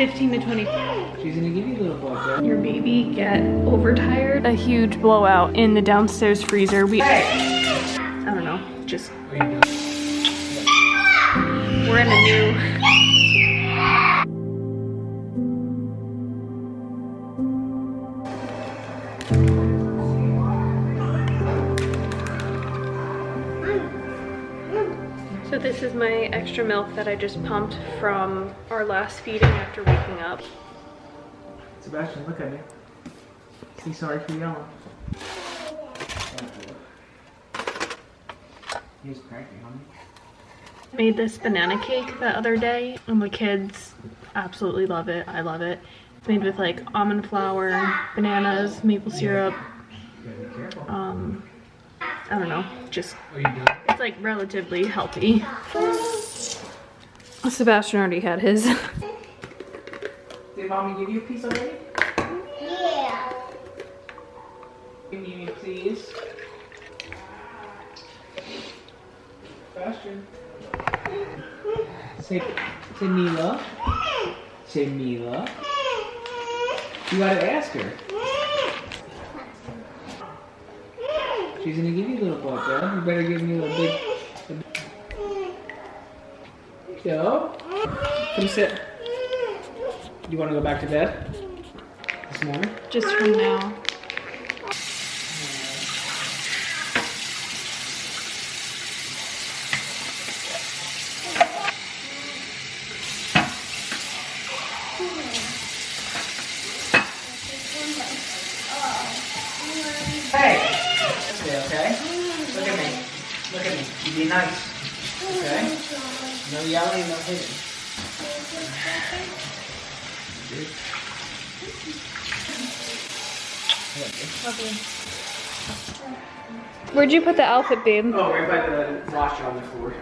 15 to 20. She's gonna give you a little bug. Your baby get overtired. A huge blowout in the downstairs freezer. I don't know, just. We're in a new. So this is my extra milk that I just pumped from our last feeding after waking up. Sebastian, look at me. Say sorry for yelling. He's cranky, honey. Made this banana cake the other day and the kids absolutely love it. I love it. It's made with like almond flour, bananas, maple syrup. I don't know, just it's like relatively healthy. Sebastian already had his. Did mommy give you a piece already? Yeah. Give me, please. Sebastian. Say Mila. Say Mila. You gotta ask her. She's gonna give you a little bug, Dad. You better give me a big. Go. Come sit. You wanna go back to bed this morning? Just from now. Hey! Okay? Look at me. Look at me. You be nice. Okay? No yelling, no hitting. Where'd you put the outfit, babe? Oh, right by the washer on the floor.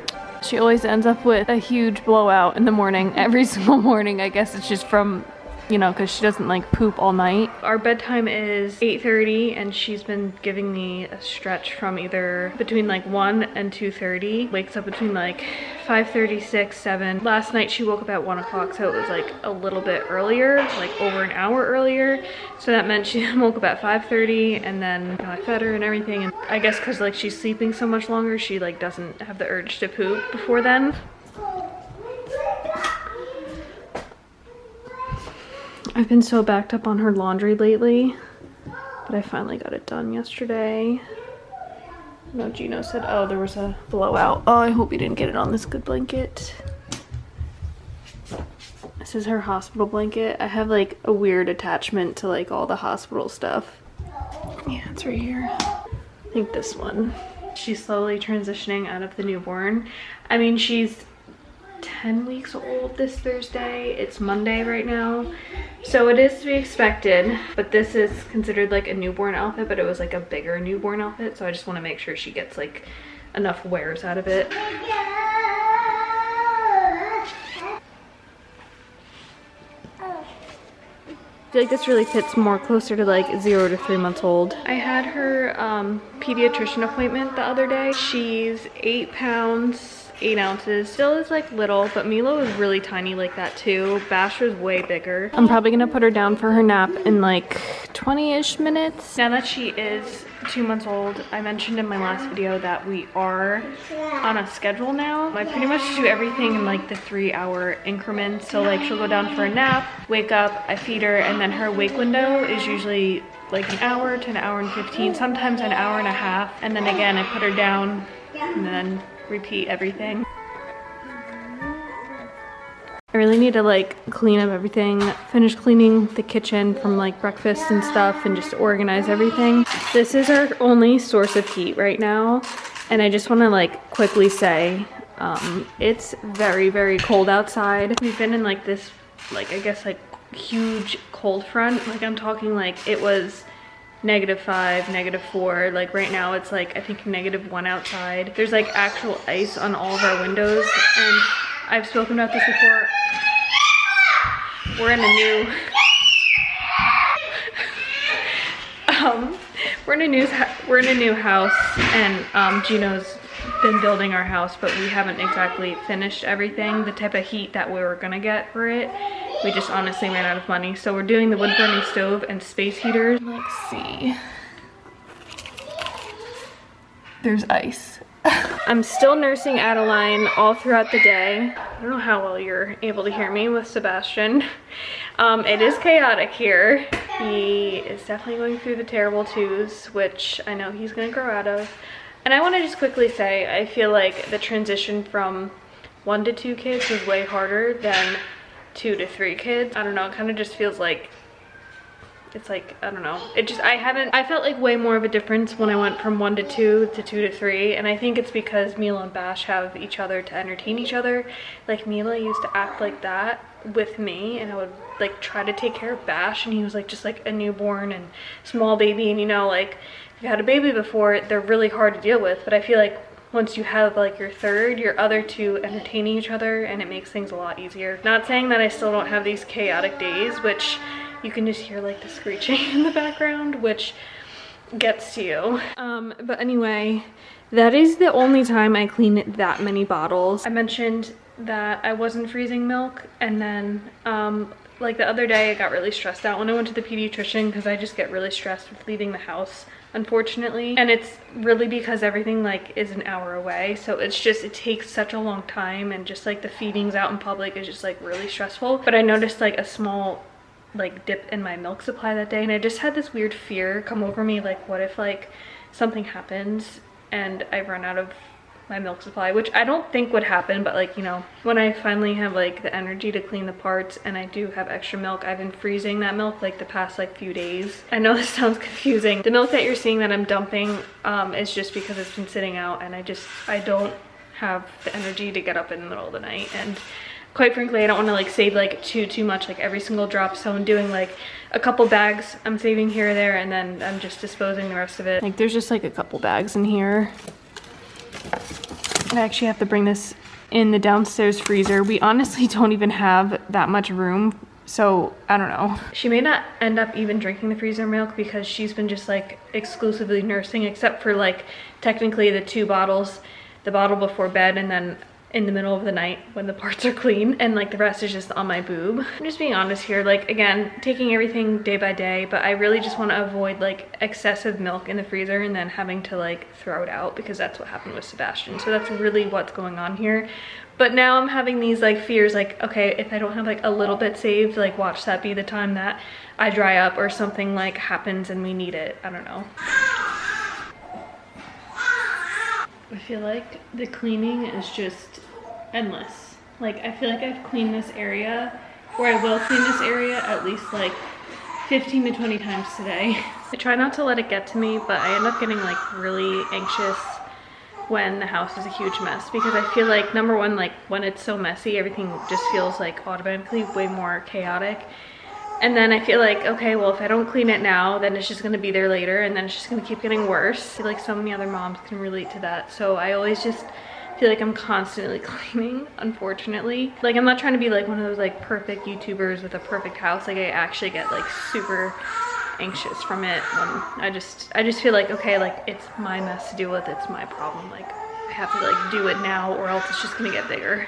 She always ends up with a huge blowout in the morning. Every single morning. I guess it's just from, you know, because she doesn't like poop all night. Our bedtime is 8:30 and she's been giving me a stretch from either between like 1 and 2:30. Wakes up between like 5:30, 6, 7. Last night she woke up at 1 o'clock, so it was like a little bit earlier, like over an hour earlier. So that meant she woke up at 5:30 and then I fed her and everything. And I guess because like she's sleeping so much longer, she like doesn't have the urge to poop before then. I've been so backed up on her laundry lately, but I finally got it done yesterday. No, Gino said, oh, there was a blowout. Oh, I hope you didn't get it on this good blanket. This is her hospital blanket. I have like a weird attachment to like all the hospital stuff. Yeah, it's right here. I think this one. She's slowly transitioning out of the newborn. I mean, she's 10 weeks old this Thursday. It's Monday right now, so it is to be expected, but this is considered like a newborn outfit, but it was like a bigger newborn outfit, so I just want to make sure she gets like enough wears out of it. I feel like this really fits more closer to like 0 to 3 months old. I had her pediatrician appointment the other day. She's 8 pounds 8 ounces. Still is like little, but Milo is really tiny like that too. Bash was way bigger. I'm probably gonna put her down for her nap in like 20-ish minutes. Now that she is 2 months old, I mentioned in my last video that we are on a schedule now. I pretty much do everything in like the 3-hour increments. So like she'll go down for a nap, wake up, I feed her, and then her wake window is usually like an hour to an hour and 15, sometimes an hour and a half. And then again, I put her down and then repeat everything. I really need to like clean up everything, finish cleaning the kitchen from like breakfast and stuff, and just organize everything. This is our only source of heat right now, and I just want to like quickly say it's very, very cold outside. We've been in like this, like I guess like huge cold front. Like I'm talking like it was -5, -4. Like right now it's like I think -1 outside. There's like actual ice on all of our windows, and I've spoken about this before. We're in a new we're in a new house, and Gino's been building our house, but we haven't exactly finished everything, the type of heat that we were gonna get for it. we just honestly ran out of money. So we're doing the wood burning stove and space heaters. Let's see. There's ice. I'm still nursing Adeline all throughout the day. I don't know how well you're able to hear me with Sebastian. It is chaotic here. He is definitely going through the terrible twos, which I know he's gonna grow out of. And I wanna just quickly say, I feel like the transition from 1 to 2 kids was way harder than 2 to 3 kids. I don't know, it kind of just feels like, it's like, I don't know. I felt like way more of a difference when I went from 1 to 2 to 2 to 3. And I think it's because Mila and Bash have each other to entertain each other. Like Mila used to act like that with me, and I would like try to take care of Bash, and he was like just like a newborn and small baby. And you know, like if you had a baby before, they're really hard to deal with. But I feel like once you have like your third, your other two entertaining each other, and it makes things a lot easier. Not saying that I still don't have these chaotic days, which you can just hear like the screeching in the background, which gets to you. But anyway, that is the only time I clean that many bottles. I mentioned that I wasn't freezing milk, and then like the other day I got really stressed out when I went to the pediatrician, because I just get really stressed with leaving the house, unfortunately. And it's really because everything like is an hour away, so it's just, it takes such a long time, and just like the feedings out in public is just like really stressful. But I noticed like a small like dip in my milk supply that day, and I just had this weird fear come over me, like what if like something happens and I run out of my milk supply, which I don't think would happen. But like, you know, when I finally have like the energy to clean the parts and I do have extra milk, I've been freezing that milk like the past like few days. I know this sounds confusing. The milk that you're seeing that I'm dumping is just because it's been sitting out, and I don't have the energy to get up in the middle of the night. And quite frankly, I don't want to like save like too much, like every single drop. So I'm doing like a couple bags I'm saving here or there, and then I'm just disposing the rest of it. Like there's just like a couple bags in here. I actually have to bring this in the downstairs freezer. We honestly don't even have that much room, so I don't know. She may not end up even drinking the freezer milk, because she's been just like exclusively nursing, except for like technically the 2 bottles, the bottle before bed and then in the middle of the night when the parts are clean, and like the rest is just on my boob. I'm just being honest here, like again, taking everything day by day, but I really just want to avoid like excessive milk in the freezer and then having to like throw it out, because that's what happened with Sebastian. So that's really what's going on here. But now I'm having these like fears, like, okay, if I don't have like a little bit saved, like watch that be the time that I dry up or something like happens and we need it. I don't know. I feel like the cleaning is just endless. Like I feel like I've cleaned this area, or I will clean this area at least like 15 to 20 times today. I try not to let it get to me, but I end up getting like really anxious when the house is a huge mess, because I feel like, number one, like when it's so messy, everything just feels like automatically way more chaotic. And then I feel like, okay, well, if I don't clean it now, then it's just gonna be there later, and then it's just gonna keep getting worse. I feel like so many other moms can relate to that. So I always just feel like I'm constantly cleaning, unfortunately. Like I'm not trying to be like one of those like perfect YouTubers with a perfect house. Like I actually get like super anxious from it when I just feel like, okay, like it's my mess to deal with, it's my problem. Like I have to like do it now, or else it's just gonna get bigger.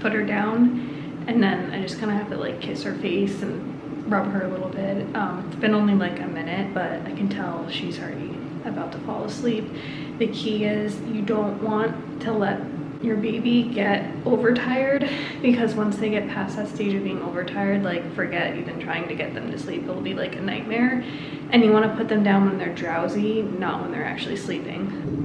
put her down, and then I just kind of have to like kiss her face and rub her a little bit. It's been only like a minute, but I can tell she's already about to fall asleep. The key is you don't want to let your baby get overtired, because once they get past that stage of being overtired, like forget even trying to get them to sleep. It'll be like a nightmare, and you want to put them down when they're drowsy, not when they're actually sleeping.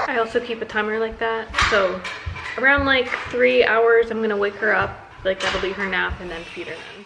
I also keep a timer like that, so around like 3 hours I'm gonna wake her up, like that'll be her nap, and then feed her then.